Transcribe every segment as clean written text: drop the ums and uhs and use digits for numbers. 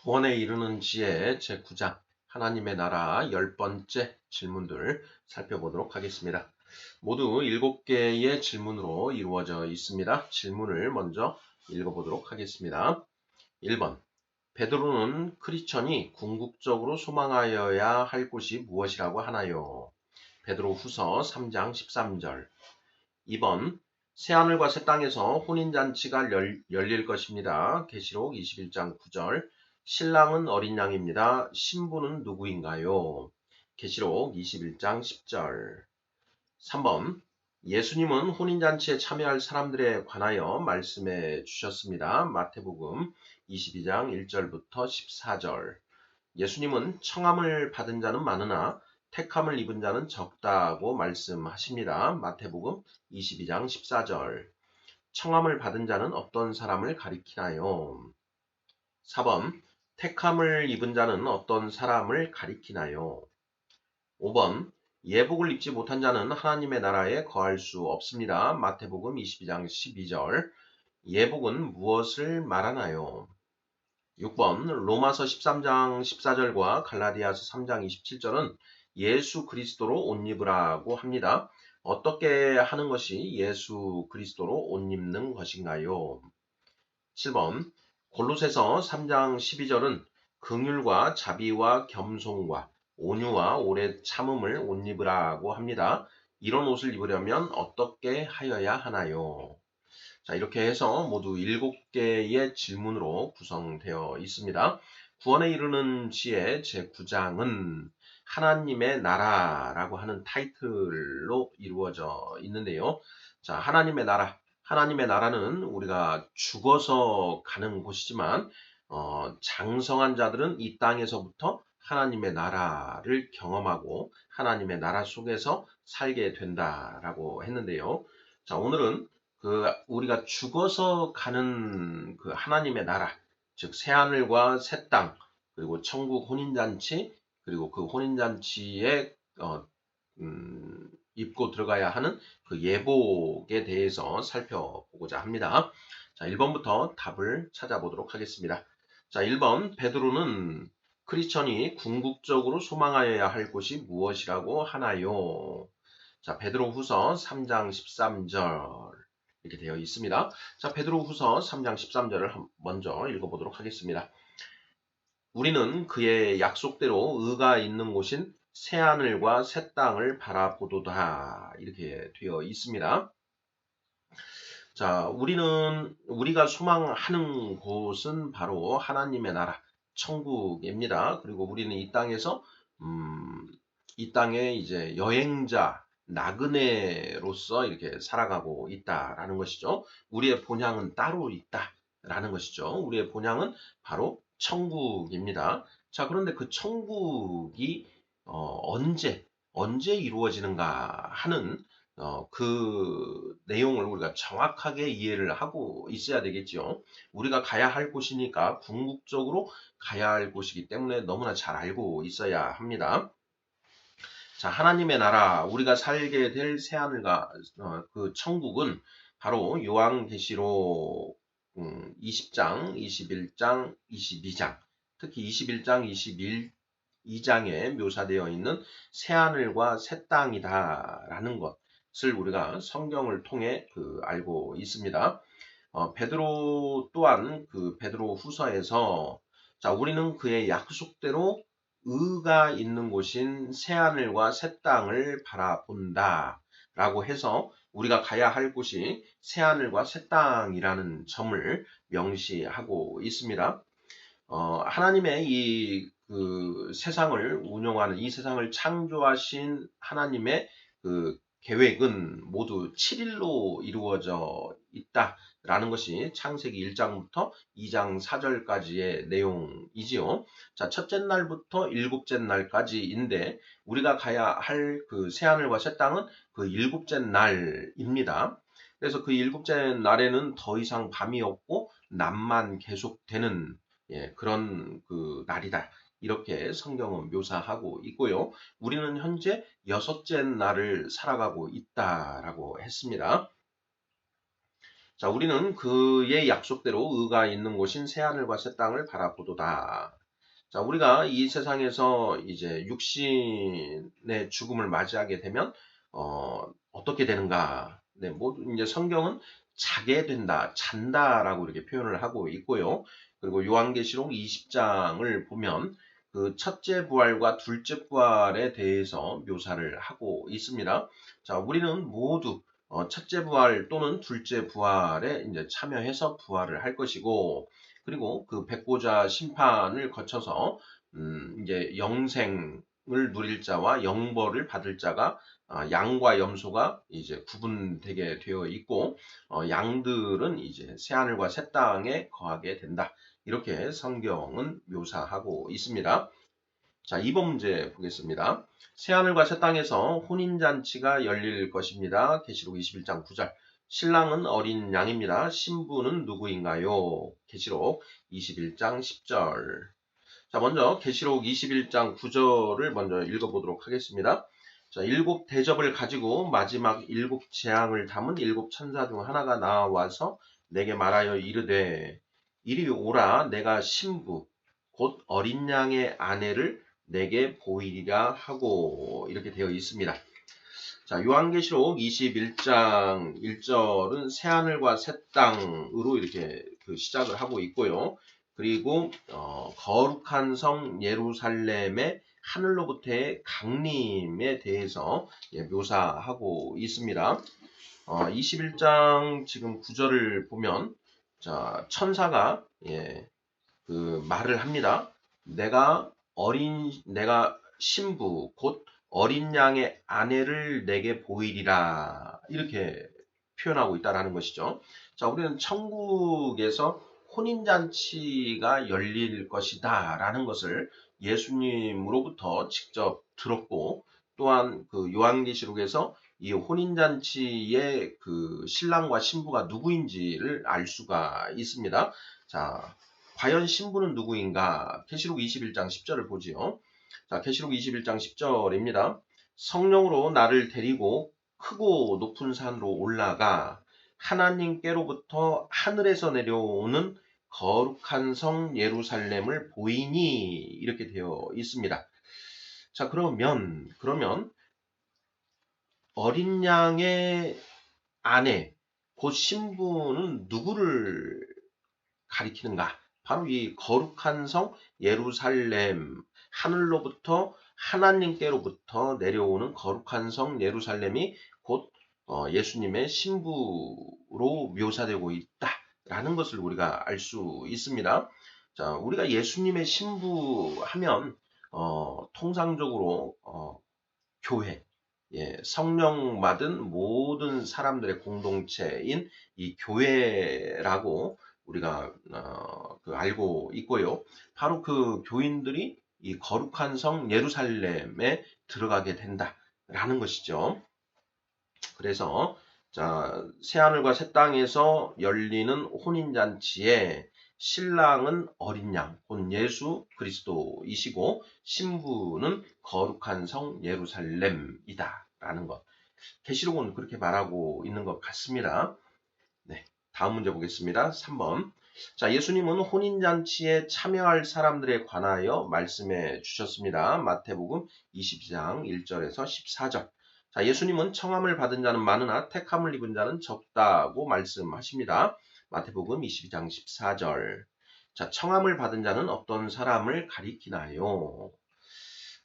구원에 이르는 지혜 제9장 하나님의 나라 10번째 질문들 살펴보도록 하겠습니다. 모두 7개의 질문으로 이루어져 있습니다. 질문을 먼저 읽어보도록 하겠습니다. 1번. 베드로는 크리스천이 궁극적으로 소망하여야 할 곳이 무엇이라고 하나요? 베드로 후서 3장 13절. 2번. 새하늘과 새 땅에서 혼인잔치가 열릴 것입니다. 계시록 21장 9절. 신랑은 어린 양입니다. 신부는 누구인가요? 계시록 21장 10절. 3번. 예수님은 혼인잔치에 참여할 사람들에 관하여 말씀해 주셨습니다. 마태복음 22장 1절부터 14절. 예수님은 청함을 받은 자는 많으나 택함을 입은 자는 적다고 말씀하십니다. 마태복음 22장 14절. 청함을 받은 자는 어떤 사람을 가리키나요? 4번. 택함을 입은 자는 어떤 사람을 가리키나요? 5번. 예복을 입지 못한 자는 하나님의 나라에 거할 수 없습니다. 마태복음 22장 12절. 예복은 무엇을 말하나요? 6번. 로마서 13장 14절과 갈라디아서 3장 27절은 예수 그리스도로 옷 입으라고 합니다. 어떻게 하는 것이 예수 그리스도로 옷 입는 것인가요? 7번. 골로새서 3장 12절은 긍휼과 자비와 겸손과 온유와 오래 참음을 옷 입으라고 합니다. 이런 옷을 입으려면 어떻게 하여야 하나요? 자, 이렇게 해서 모두 7개의 질문으로 구성되어 있습니다. 구원에 이르는 지혜 제9장은 하나님의 나라라고 하는 타이틀로 이루어져 있는데요. 자, 하나님의 나라. 하나님의 나라는 우리가 죽어서 가는 곳이지만 장성한 자들은 이 땅에서부터 하나님의 나라를 경험하고 하나님의 나라 속에서 살게 된다라고 했는데요. 자, 오늘은 우리가 죽어서 가는 그 하나님의 나라, 즉 새하늘과 새 땅, 그리고 천국 혼인잔치, 그리고 그 혼인잔치에 입고 들어가야 하는 그 예복에 대해서 살펴보고자 합니다. 자, 1번부터 답을 찾아보도록 하겠습니다. 자, 1번. 베드로는 크리스천이 궁극적으로 소망하여야 할 곳이 무엇이라고 하나요? 자, 베드로후서 3장 13절 이렇게 되어 있습니다. 자, 베드로후서 3장 13절을 먼저 읽어보도록 하겠습니다. 우리는 그의 약속대로 의가 있는 곳인 새하늘과 새 땅을 바라보도다 이렇게 되어 있습니다. 자, 우리가 소망하는 곳은 바로 하나님의 나라, 천국입니다. 그리고 우리는 이 땅에서 이 땅에 이제 여행자, 나그네로서 이렇게 살아가고 있다라는 것이죠. 우리의 본향은 따로 있다라는 것이죠. 우리의 본향은 바로 천국입니다. 자, 그런데 그 천국이 언제 이루어지는가 하는 그 내용을 우리가 정확하게 이해를 하고 있어야 되겠죠. 우리가 가야 할 곳이니까 궁극적으로 가야 할 곳이기 때문에 너무나 잘 알고 있어야 합니다. 자, 하나님의 나라, 우리가 살게 될 새하늘과 그 천국은 바로 요한계시록 20장, 21장, 22장, 특히 21장, 22장에 묘사되어 있는 새하늘과 새 땅이다라는 것을 우리가 성경을 통해 알고 있습니다. 베드로 또한 그 베드로 후서에서 자, 우리는 그의 약속대로 의가 있는 곳인 새하늘과 새 땅을 바라본다 라고 해서 우리가 가야 할 곳이 새하늘과 새 땅이라는 점을 명시하고 있습니다. 하나님의 그 세상을 운영하는 이 세상을 창조하신 하나님의 그 계획은 모두 7일로 이루어져 있다라는 것이 창세기 1장부터 2장 4절까지의 내용이지요. 자, 첫째 날부터 일곱째 날까지인데 우리가 가야 할 그 새하늘과 새 땅은 그 일곱째 날입니다. 그래서 그 일곱째 날에는 더 이상 밤이 없고 낮만 계속되는 그런 그 날이다. 이렇게 성경은 묘사하고 있고요. 우리는 현재 여섯째 날을 살아가고 있다라고 했습니다. 자, 우리는 그의 약속대로 의가 있는 곳인 새하늘과 새 땅을 바라보도다. 자, 우리가 이 세상에서 이제 육신의 죽음을 맞이하게 되면, 어떻게 되는가? 네, 모두 이제 성경은 자게 된다, 잔다라고 이렇게 표현을 하고 있고요. 그리고 요한계시록 20장을 보면 그 첫째 부활과 둘째 부활에 대해서 묘사를 하고 있습니다. 자, 우리는 모두 첫째 부활 또는 둘째 부활에 이제 참여해서 부활을 할 것이고, 그리고 그 백보자 심판을 거쳐서 이제 영생을 누릴 자와 영벌을 받을 자가 양과 염소가 이제 구분되게 되어 있고, 양들은 이제 새하늘과 새 땅에 거하게 된다. 이렇게 성경은 묘사하고 있습니다. 자, 2번 문제 보겠습니다. 새하늘과 새 땅에서 혼인잔치가 열릴 것입니다. 계시록 21장 9절. 신랑은 어린 양입니다. 신부는 누구인가요? 계시록 21장 10절. 자, 먼저 계시록 21장 9절을 먼저 읽어보도록 하겠습니다. 자, 일곱 대접을 가지고 마지막 일곱 재앙을 담은 일곱 천사 중 하나가 나와서 내게 말하여 이르되 이리 오라 내가 신부 곧 어린 양의 아내를 내게 보이리라 하고 이렇게 되어 있습니다. 자, 요한계시록 21장 1절은 새하늘과 새 땅으로 이렇게 시작을 하고 있고요. 그리고 거룩한 성 예루살렘의 하늘로부터의 강림에 대해서 묘사하고 있습니다. 21장 지금 9절을 보면 자, 천사가 그 말을 합니다. 내가 신부 곧 어린 양의 아내를 내게 보이리라 이렇게 표현하고 있다라는 것이죠. 자, 우리는 천국에서 혼인잔치가 열릴 것이다 라는 것을 예수님으로부터 직접 들었고, 또한 그 요한계시록에서 이 혼인잔치의 그 신랑과 신부가 누구인지를 알 수가 있습니다. 자, 과연 신부는 누구인가? 계시록 21장 10절을 보지요. 자, 계시록 21장 10절입니다. 성령으로 나를 데리고 크고 높은 산으로 올라가 하나님께로부터 하늘에서 내려오는 거룩한 성 예루살렘을 보이니 이렇게 되어 있습니다. 자, 그러면 어린 양의 아내 곧 신부는 누구를 가리키는가? 바로 이 거룩한 성 예루살렘, 하늘로부터 하나님께로부터 내려오는 거룩한 성 예루살렘이 곧 예수님의 신부로 묘사되고 있다라는 것을 우리가 알 수 있습니다. 자, 우리가 예수님의 신부 하면 통상적으로 교회, 성령 받은 모든 사람들의 공동체인 이 교회라고 우리가 알고 있고요. 바로 그 교인들이 이 거룩한 성 예루살렘에 들어가게 된다라는 것이죠. 그래서 자, 새하늘과 새 땅에서 열리는 혼인잔치에 신랑은 어린 양, 곧 예수 그리스도이시고 신부는 거룩한 성 예루살렘이다 라는 것. 계시록은 그렇게 말하고 있는 것 같습니다. 네, 다음 문제 보겠습니다. 3번. 자, 예수님은 혼인잔치에 참여할 사람들에 관하여 말씀해 주셨습니다. 마태복음 20장 1절에서 14절. 자, 예수님은 청함을 받은 자는 많으나 택함을 입은 자는 적다고 말씀하십니다. 마태복음 22장 14절. 자, 청함을 받은 자는 어떤 사람을 가리키나요?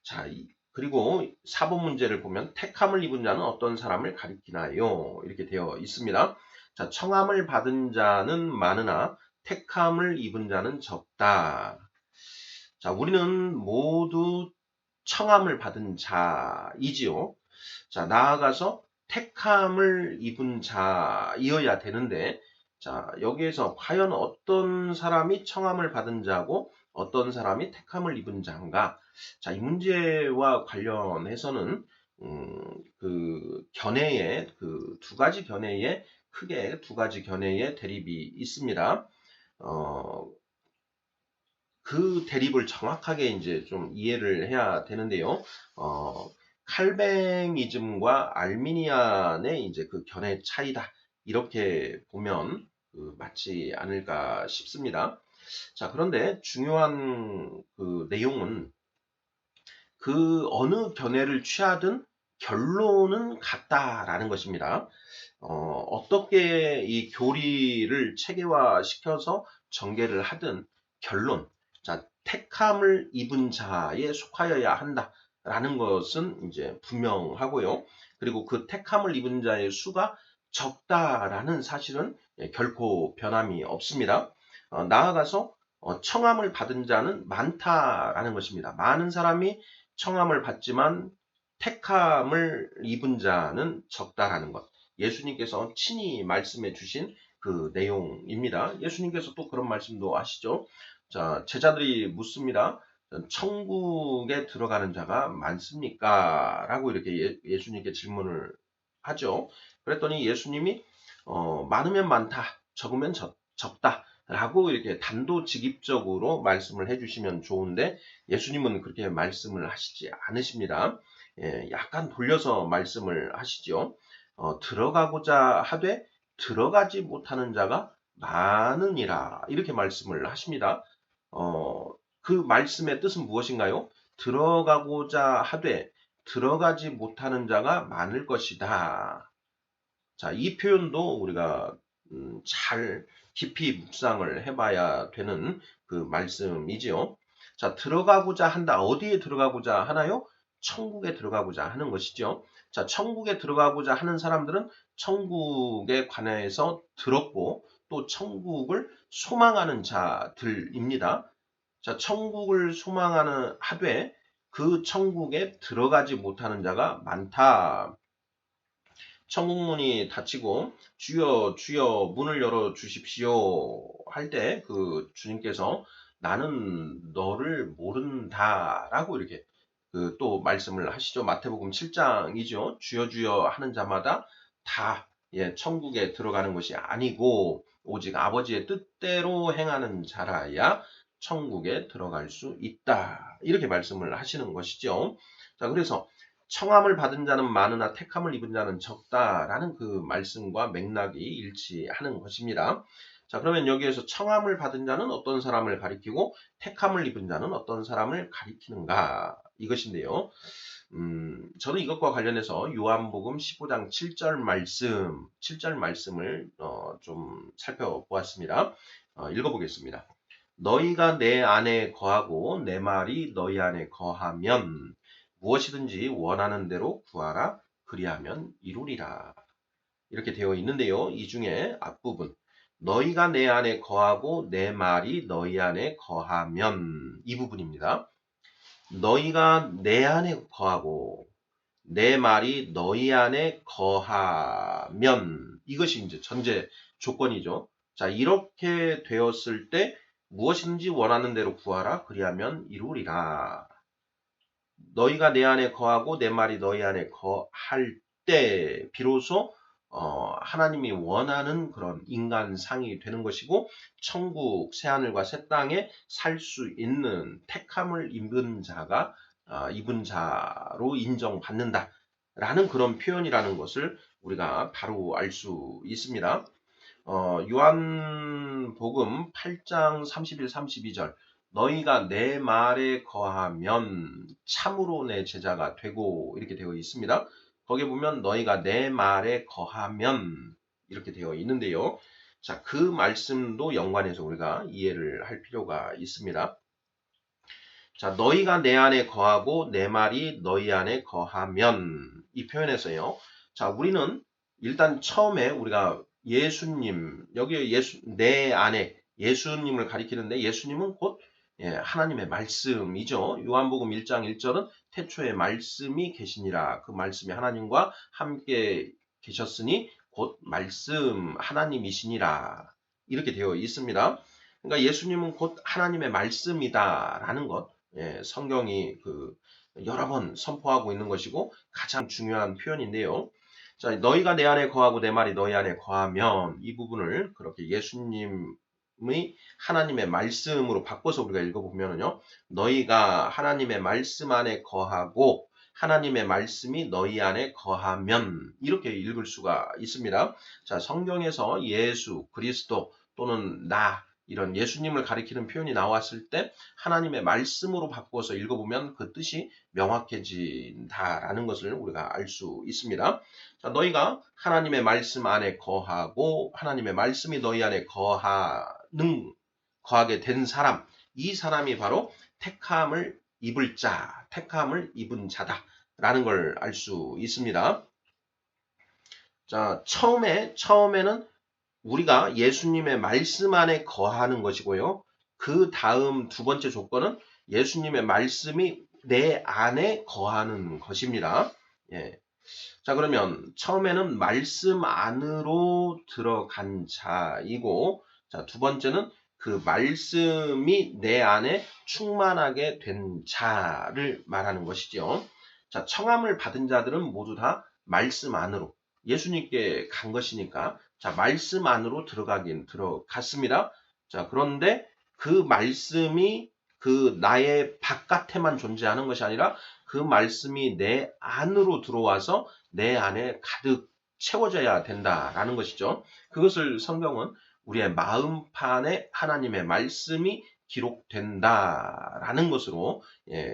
자, 그리고 4번 문제를 보면 택함을 입은 자는 어떤 사람을 가리키나요? 이렇게 되어 있습니다. 자, 청함을 받은 자는 많으나 택함을 입은 자는 적다. 자, 우리는 모두 청함을 받은 자이지요. 자, 나아가서 택함을 입은 자이어야 되는데, 자, 여기에서 과연 어떤 사람이 청함을 받은 자고 어떤 사람이 택함을 입은 자인가? 자, 이 문제와 관련해서는 그 견해에 그 두 가지 견해에 크게 두 가지 견해의 대립이 있습니다. 그 대립을 정확하게 이제 좀 이해를 해야 되는데요. 칼뱅이즘과 알미니안의 이제 그 견해 차이다. 이렇게 보면 맞지 않을까 싶습니다. 자, 그런데 중요한 내용은 어느 견해를 취하든 결론은 같다라는 것입니다. 어떻게 이 교리를 체계화시켜서 전개를 하든 결론, 자, 택함을 입은 자에 속하여야 한다라는 것은 이제 분명하고요. 그리고 그 택함을 입은 자의 수가 적다라는 사실은 결코 변함이 없습니다. 나아가서 청함을 받은 자는 많다라는 것입니다. 많은 사람이 청함을 받지만 택함을 입은 자는 적다라는 것. 예수님께서 친히 말씀해 주신 그 내용입니다. 예수님께서 또 그런 말씀도 하시죠. 자, 제자들이 묻습니다. 천국에 들어가는 자가 많습니까? 라고 이렇게 예수님께 질문을 하죠. 그랬더니 예수님이 많으면 많다, 적으면 적다. 라고 이렇게 단도직입적으로 말씀을 해주시면 좋은데 예수님은 그렇게 말씀을 하시지 않으십니다. 약간 돌려서 말씀을 하시죠. 들어가고자 하되 들어가지 못하는 자가 많으니라 이렇게 말씀을 하십니다. 그 말씀의 뜻은 무엇인가요? 들어가고자 하되 들어가지 못하는 자가 많을 것이다. 자, 이 표현도 우리가 잘 깊이 묵상을 해봐야 되는 그 말씀이지요. 자, 들어가고자 한다. 어디에 들어가고자 하나요? 천국에 들어가고자 하는 것이죠. 자, 천국에 들어가고자 하는 사람들은 천국에 관해서 들었고 또 천국을 소망하는 자들입니다. 자, 천국을 소망하는 하되 그 천국에 들어가지 못하는 자가 많다. 천국문이 닫히고 주여 주여 문을 열어 주십시오 할 때 그 주님께서 나는 너를 모른다라고 이렇게 또 말씀을 하시죠. 마태복음 7장이죠. 주여 주여 하는 자마다 다 천국에 들어가는 것이 아니고 오직 아버지의 뜻대로 행하는 자라야 천국에 들어갈 수 있다. 이렇게 말씀을 하시는 것이죠. 자, 그래서 청함을 받은 자는 많으나 택함을 입은 자는 적다라는 그 말씀과 맥락이 일치하는 것입니다. 자, 그러면 여기에서 청함을 받은 자는 어떤 사람을 가리키고 택함을 입은 자는 어떤 사람을 가리키는가 이것인데요. 저는 이것과 관련해서 요한복음 15장 7절 말씀을 좀 살펴보았습니다. 읽어보겠습니다. 너희가 내 안에 거하고 내 말이 너희 안에 거하면 무엇이든지 원하는 대로 구하라 그리하면 이루리라. 이렇게 되어 있는데요. 이 중에 앞부분 너희가 내 안에 거하고 내 말이 너희 안에 거하면 이 부분입니다. 너희가 내 안에 거하고 내 말이 너희 안에 거하면 이것이 이제 전제 조건이죠. 자, 이렇게 되었을 때 무엇인지 원하는 대로 구하라 그리하면 이루리라. 너희가 내 안에 거하고 내 말이 너희 안에 거할 때 비로소 하나님이 원하는 그런 인간상이 되는 것이고 천국 새하늘과 새 땅에 살 수 있는 택함을 입은 자로 인정받는다라는 그런 표현이라는 것을 우리가 바로 알 수 있습니다. 요한복음 8장 31, 32절 너희가 내 말에 거하면 참으로 내 제자가 되고 이렇게 되어 있습니다. 거기에 보면 너희가 내 말에 거하면 이렇게 되어 있는데요. 자, 그 말씀도 연관해서 우리가 이해를 할 필요가 있습니다. 자, 너희가 내 안에 거하고 내 말이 너희 안에 거하면 이 표현에서요. 자, 우리는 일단 처음에 우리가 예수님 여기 내 안에 예수님을 가리키는데 예수님은 곧 하나님의 말씀이죠. 요한복음 1장 1절은 태초에 말씀이 계시니라. 그 말씀이 하나님과 함께 계셨으니 곧 말씀 하나님이시니라. 이렇게 되어 있습니다. 그러니까 예수님은 곧 하나님의 말씀이다라는 것. 성경이 여러 번 선포하고 있는 것이고 가장 중요한 표현인데요. 자, 너희가 내 안에 거하고 내 말이 너희 안에 거하면 이 부분을 그렇게 예수님의 하나님의 말씀으로 바꿔서 우리가 읽어보면요. 너희가 하나님의 말씀 안에 거하고 하나님의 말씀이 너희 안에 거하면 이렇게 읽을 수가 있습니다. 자, 성경에서 예수, 그리스도 또는 나 이런 예수님을 가리키는 표현이 나왔을 때 하나님의 말씀으로 바꿔서 읽어보면 그 뜻이 명확해진다라는 것을 우리가 알 수 있습니다. 자, 너희가 하나님의 말씀 안에 거하고 하나님의 말씀이 너희 안에 거하게 된 사람, 이 사람이 바로 택함을 입을 자, 택함을 입은 자다라는 걸 알 수 있습니다. 자, 처음에는 우리가 예수님의 말씀 안에 거하는 것이고요. 그 다음 두 번째 조건은 예수님의 말씀이 내 안에 거하는 것입니다. 예. 자, 그러면 처음에는 말씀 안으로 들어간 자이고, 자, 두 번째는 그 말씀이 내 안에 충만하게 된 자를 말하는 것이죠. 자, 청함을 받은 자들은 모두 다 말씀 안으로 예수님께 간 것이니까, 자, 말씀 안으로 들어갔습니다. 자, 그런데 그 말씀이 그 나의 바깥에만 존재하는 것이 아니라 그 말씀이 내 안으로 들어와서 내 안에 가득 채워져야 된다라는 것이죠. 그것을 성경은 우리의 마음판에 하나님의 말씀이 기록된다라는 것으로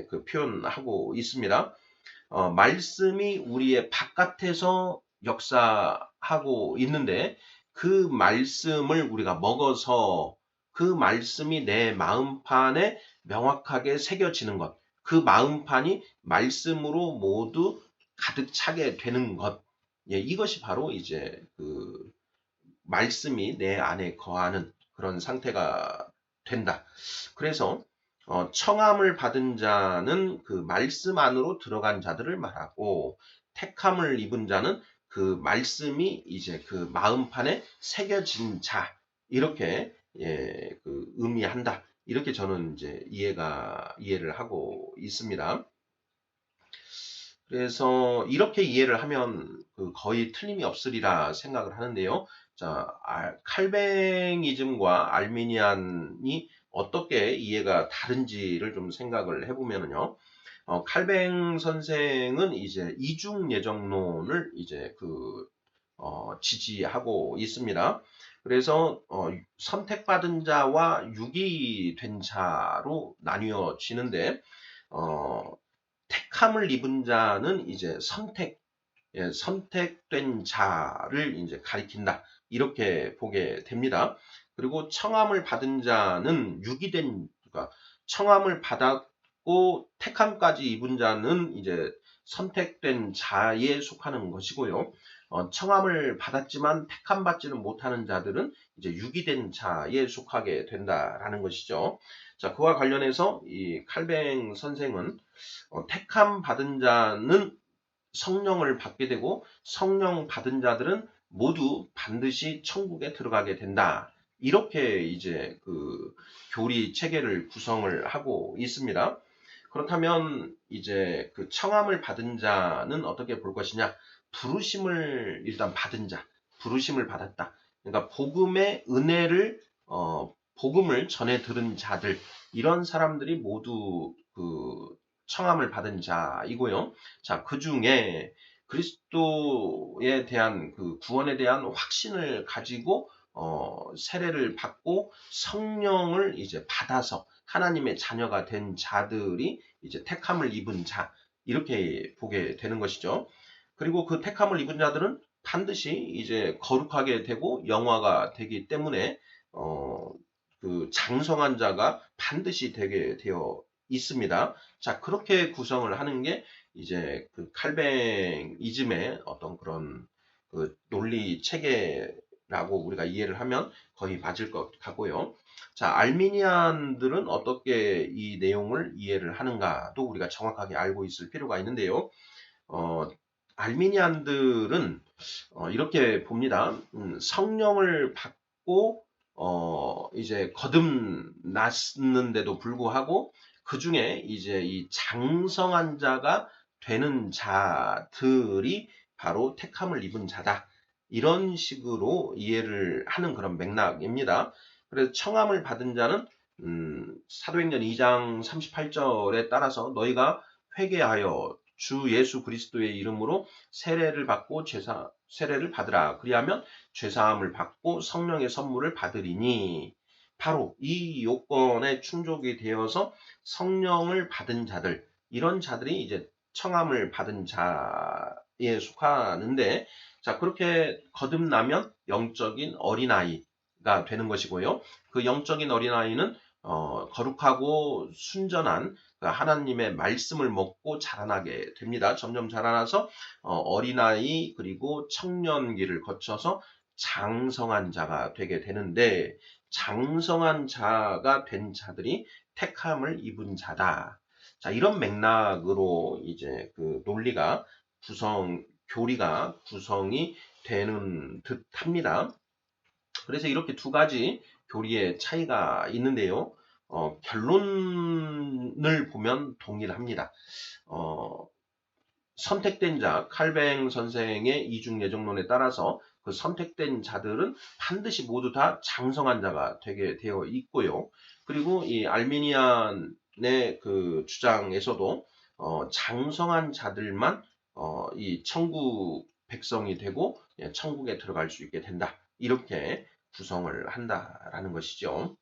그 표현하고 있습니다. 말씀이 우리의 바깥에서 역사하고 있는데 그 말씀을 우리가 먹어서 그 말씀이 내 마음판에 명확하게 새겨지는 것, 그 마음판이 말씀으로 모두 가득 차게 되는 것, 이것이 바로 이제 그 말씀이 내 안에 거하는 그런 상태가 된다. 그래서 청함을 받은 자는 그 말씀 안으로 들어간 자들을 말하고 택함을 입은 자는 그 말씀이 이제 그 마음판에 새겨진 자 이렇게 그 의미한다. 이렇게 저는 이제 이해를 하고 있습니다. 그래서 이렇게 이해를 하면 그 거의 틀림이 없으리라 생각을 하는데요. 자, 칼뱅이즘과 알미니안이 어떻게 이해가 다른지를 좀 생각을 해보면요. 칼뱅 선생은 이제 이중 예정론을 이제 지지하고 있습니다. 그래서 선택받은 자와 유기된 자로 나뉘어지는데 택함을 입은 자는 이제 선택된 자를 이제 가리킨다. 이렇게 보게 됩니다. 그리고 청함을 받은 자는 그러니까 청함을 받았고 택함까지 입은 자는 이제 선택된 자에 속하는 것이고요. 청함을 받았지만 택함 받지는 못하는 자들은 이제 유기된 자에 속하게 된다라는 것이죠. 자, 그와 관련해서 이 칼뱅 선생은 택함 받은 자는 성령을 받게 되고 성령 받은 자들은 모두 반드시 천국에 들어가게 된다. 이렇게 이제 그 교리 체계를 구성을 하고 있습니다. 그렇다면 이제 그 청함을 받은 자는 어떻게 볼 것이냐? 부르심을 일단 받은 자, 부르심을 받았다. 그러니까 복음의 은혜를 복음을 전해 들은 자들 이런 사람들이 모두 그 청함을 받은 자이고요. 자, 그 중에 그리스도에 대한 그 구원에 대한 확신을 가지고 세례를 받고 성령을 이제 받아서 하나님의 자녀가 된 자들이 이제 택함을 입은 자 이렇게 보게 되는 것이죠. 그리고 그 택함을 입은 자들은 반드시 이제 거룩하게 되고 영화가 되기 때문에 그 장성한 자가 반드시 되게 되어 있습니다. 자, 그렇게 구성을 하는 게 이제 그 칼뱅이즘의 어떤 그런 그 논리 체계라고 우리가 이해를 하면 거의 맞을 것 같고요. 자, 알미니안들은 어떻게 이 내용을 이해를 하는가도 우리가 정확하게 알고 있을 필요가 있는데요. 어, 알미니안들은 이렇게 봅니다. 성령을 받고 이제 거듭났는데도 불구하고 그 중에 이제 이 장성한 자가 되는 자들이 바로 택함을 입은 자다. 이런 식으로 이해를 하는 그런 맥락입니다. 그래서 청함을 받은 자는 사도행전 2장 38절에 따라서 너희가 회개하여 주 예수 그리스도의 이름으로 세례를 받고 세례를 받으라. 그리하면 죄사함을 받고 성령의 선물을 받으리니 바로 이 요건에 충족이 되어서 성령을 받은 자들, 이런 자들이 이제 청함을 받은 자에 속하는데, 자, 그렇게 거듭나면 영적인 어린아이가 되는 것이고요. 그 영적인 어린아이는 거룩하고 순전한 그 하나님의 말씀을 먹고 자라나게 됩니다. 점점 자라나서 어린아이 그리고 청년기를 거쳐서 장성한 자가 되게 되는데, 장성한 자가 된 자들이 택함을 입은 자다. 자, 이런 맥락으로 이제 그 논리가 교리가 구성이 되는 듯 합니다. 그래서 이렇게 두 가지 교리의 차이가 있는데요. 결론을 보면 동일합니다. 어, 선택된 자, 칼뱅 선생의 이중 예정론에 따라서 그 선택된 자들은 반드시 모두 다 장성한 자가 되게 되어 있고요. 그리고 이 알미니안의 그 주장에서도 장성한 자들만 이 천국 백성이 되고 천국에 들어갈 수 있게 된다. 이렇게 구성을 한다라는 것이죠.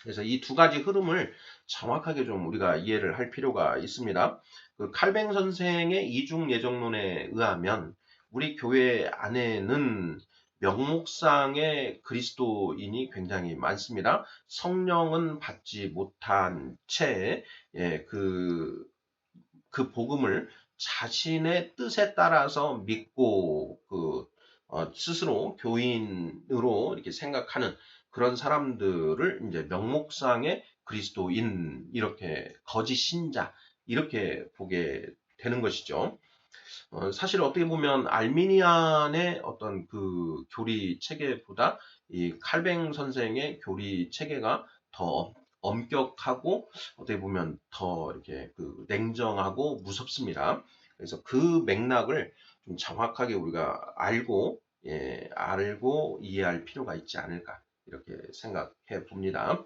그래서 이 두 가지 흐름을 정확하게 좀 우리가 이해를 할 필요가 있습니다. 그 칼뱅 선생의 이중 예정론에 의하면 우리 교회 안에는 명목상의 그리스도인이 굉장히 많습니다. 성령은 받지 못한 채, 그 복음을 자신의 뜻에 따라서 믿고 스스로 교인으로 이렇게 생각하는 그런 사람들을 이제 명목상의 그리스도인, 이렇게 거짓 신자, 이렇게 보게 되는 것이죠. 사실 어떻게 보면 알미니안의 어떤 그 교리 체계보다 이 칼뱅 선생의 교리 체계가 더 엄격하고 어떻게 보면 더 이렇게 그 냉정하고 무섭습니다. 그래서 그 맥락을 좀 정확하게 우리가 알고 이해할 필요가 있지 않을까 이렇게 생각해 봅니다.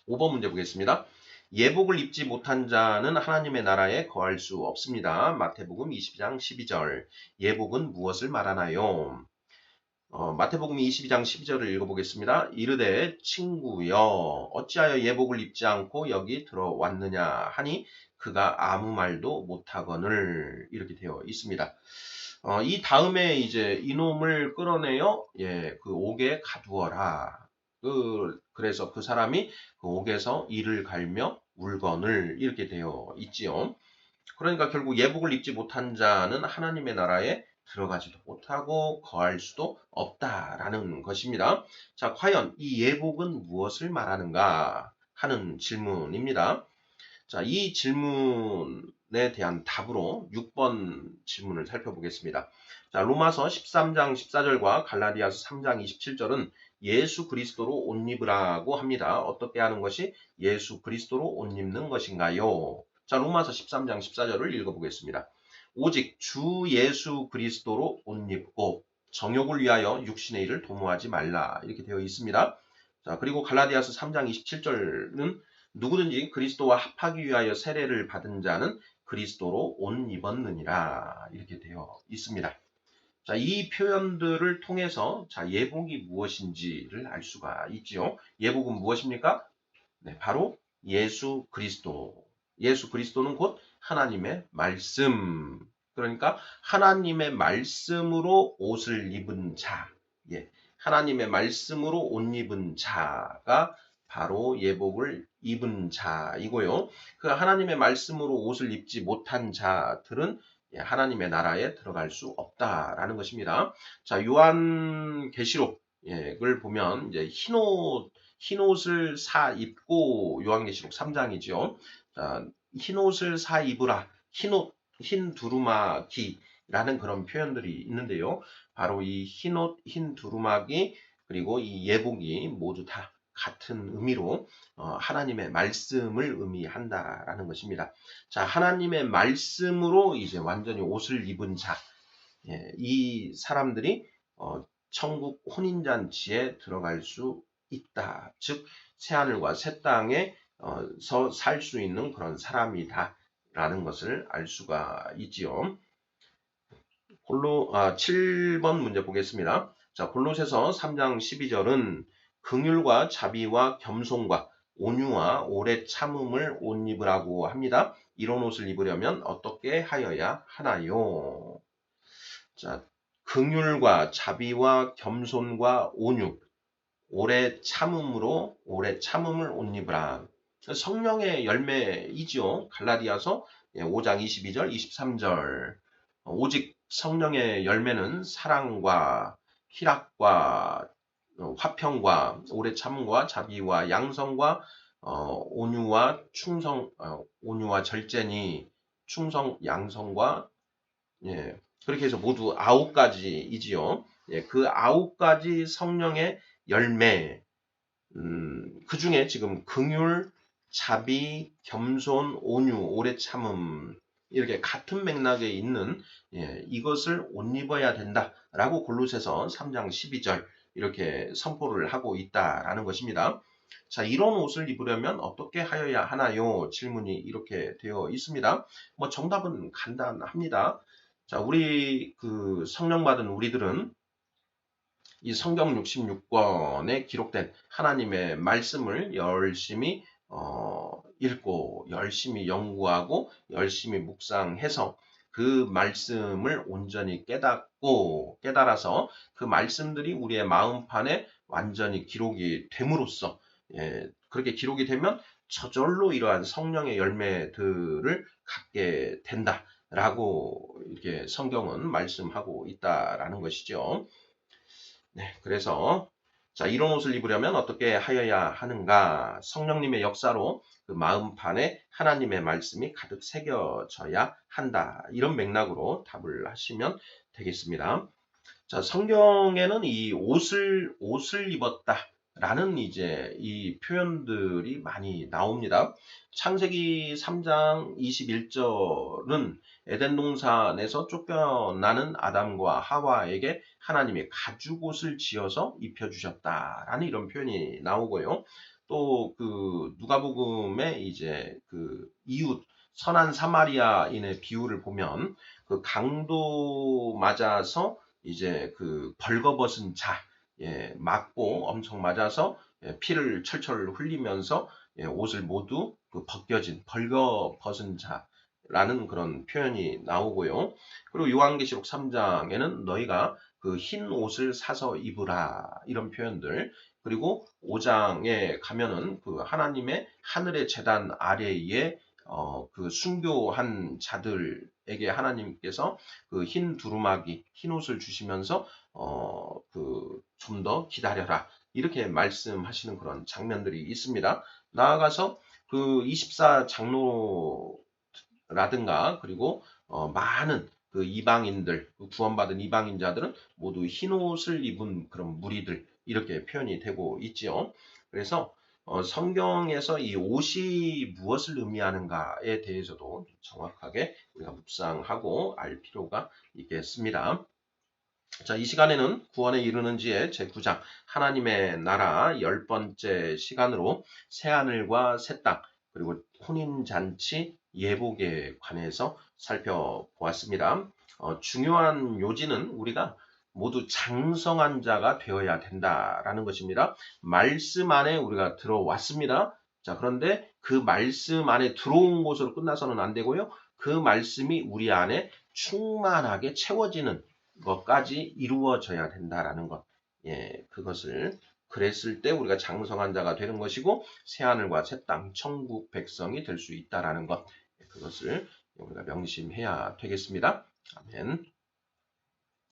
5번 문제 보겠습니다. 예복을 입지 못한 자는 하나님의 나라에 거할 수 없습니다. 마태복음 22장 12절. 예복은 무엇을 말하나요? 마태복음 22장 12절을 읽어보겠습니다. 이르되 친구여 어찌하여 예복을 입지 않고 여기 들어왔느냐 하니 그가 아무 말도 못하거늘, 이렇게 되어 있습니다. 이 다음에 이제 이놈을 끌어내어 그 옥에 가두어라. 그래서 그 사람이 그 옥에서 이를 갈며 울거늘, 이렇게 되어 있지요. 그러니까 결국 예복을 입지 못한 자는 하나님의 나라에 들어가지도 못하고 거할 수도 없다라는 것입니다. 자, 과연 이 예복은 무엇을 말하는가 하는 질문입니다. 자, 이 질문에 대한 답으로 6번 질문을 살펴보겠습니다. 자, 로마서 13장 14절과 갈라디아서 3장 27절은 예수 그리스도로 옷 입으라고 합니다. 어떻게 하는 것이 예수 그리스도로 옷 입는 것인가요? 자, 로마서 13장 14절을 읽어보겠습니다. 오직 주 예수 그리스도로 옷 입고 정욕을 위하여 육신의 일을 도모하지 말라, 이렇게 되어 있습니다. 자, 그리고 갈라디아서 3장 27절은 누구든지 그리스도와 합하기 위하여 세례를 받은 자는 그리스도로 옷 입었느니라, 이렇게 되어 있습니다. 자, 이 표현들을 통해서 자, 예복이 무엇인지를 알 수가 있지요. 예복은 무엇입니까? 네, 바로 예수 그리스도. 예수 그리스도는 곧 하나님의 말씀. 그러니까 하나님의 말씀으로 옷을 입은 자. 하나님의 말씀으로 옷 입은 자가 바로 예복을 입은 자이고요. 그 하나님의 말씀으로 옷을 입지 못한 자들은 하나님의 나라에 들어갈 수 없다라는 것입니다. 자, 요한계시록을 보면 이제 흰옷을 사 입고, 요한계시록 3장이죠. 자, 흰옷을 사 입으라. 흰 두루마기라는 그런 표현들이 있는데요. 바로 이 흰옷, 흰 두루마기, 그리고 이 예복이 모두 다 같은 의미로 하나님의 말씀을 의미한다라는 것입니다. 자, 하나님의 말씀으로 이제 완전히 옷을 입은 자, 이 사람들이 천국 혼인잔치에 들어갈 수 있다. 즉 새하늘과 새 땅에서 살 수 있는 그런 사람이다. 라는 것을 알 수가 있지요. 7번 문제 보겠습니다. 자, 골로새서 3장 12절은 긍휼과 자비와 겸손과 온유와 오래 참음을 옷 입으라고 합니다. 이런 옷을 입으려면 어떻게 하여야 하나요? 자, 긍휼과 자비와 겸손과 온유, 오래 참음으로 오래 참음을 옷 입으라. 성령의 열매이지요. 갈라디아서 5장 22절, 23절. 오직 성령의 열매는 사랑과 희락과 화평과 오래 참음과 자비와 양성과 온유와 충성, 온유와 절제니 충성, 양성과 예, 그렇게 해서 모두 9가지이지요. 예, 그 9가지 성령의 열매, 그 중에 지금 긍휼, 자비, 겸손, 온유, 오래 참음 이렇게 같은 맥락에 있는 이것을 옷 입어야 된다라고 골로새서 3장 12절 이렇게 선포를 하고 있다라는 것입니다. 자, 이런 옷을 입으려면 어떻게 하여야 하나요? 질문이 이렇게 되어 있습니다. 뭐 정답은 간단합니다. 자, 우리 그 성령 받은 우리들은 이 성경 66권에 기록된 하나님의 말씀을 열심히 읽고 열심히 연구하고 열심히 묵상해서 그 말씀을 온전히 깨달아서 그 말씀들이 우리의 마음판에 완전히 기록이 됨으로써 그렇게 기록이 되면 저절로 이러한 성령의 열매들을 갖게 된다라고 이렇게 성경은 말씀하고 있다라는 것이죠. 네, 그래서 자, 이런 옷을 입으려면 어떻게 하여야 하는가? 성령님의 역사로 그 마음판에 하나님의 말씀이 가득 새겨져야 한다. 이런 맥락으로 답을 하시면 되겠습니다. 자, 성경에는 이 옷을 입었다라는 이제 이 표현들이 많이 나옵니다. 창세기 3장 21절은 에덴 동산에서 쫓겨나는 아담과 하와에게 하나님이 가죽옷을 지어서 입혀주셨다라는 이런 표현이 나오고요. 또 그 누가복음에 이제 그 이웃 선한 사마리아인의 비유를 보면 그 강도 맞아서 이제 그 벌거벗은 자, 맞고 엄청 맞아서 피를 철철 흘리면서 옷을 모두 그 벗겨진 벌거벗은 자라는 그런 표현이 나오고요. 그리고 요한계시록 3장에는 너희가 그 흰 옷을 사서 입으라 이런 표현들. 그리고 5장에 가면은 그 하나님의 하늘의 제단 아래에 그 순교한 자들에게 하나님께서 그 흰 두루마기, 흰 옷을 주시면서 그 좀 더 기다려라 이렇게 말씀하시는 그런 장면들이 있습니다. 나아가서 그 24장로라든가 그리고 많은 그 이방인들, 그 구원받은 이방인자들은 모두 흰 옷을 입은 그런 무리들 이렇게 표현이 되고 있지요. 그래서 성경에서 이 옷이 무엇을 의미하는가에 대해서도 정확하게 우리가 묵상하고 알 필요가 있겠습니다. 자, 이 시간에는 구원에 이르는 지의 제9장 하나님의 나라 10번째 시간으로 새하늘과 새 땅 그리고 혼인잔치 예복에 관해서 살펴보았습니다. 중요한 요지는 우리가 모두 장성한 자가 되어야 된다라는 것입니다. 말씀 안에 우리가 들어왔습니다. 자, 그런데 그 말씀 안에 들어온 것으로 끝나서는 안 되고요. 그 말씀이 우리 안에 충만하게 채워지는 것까지 이루어져야 된다라는 것. 그것을 그랬을 때 우리가 장성한 자가 되는 것이고 새하늘과 새 땅, 천국 백성이 될 수 있다라는 것. 그것을 우리가 명심해야 되겠습니다. 아멘.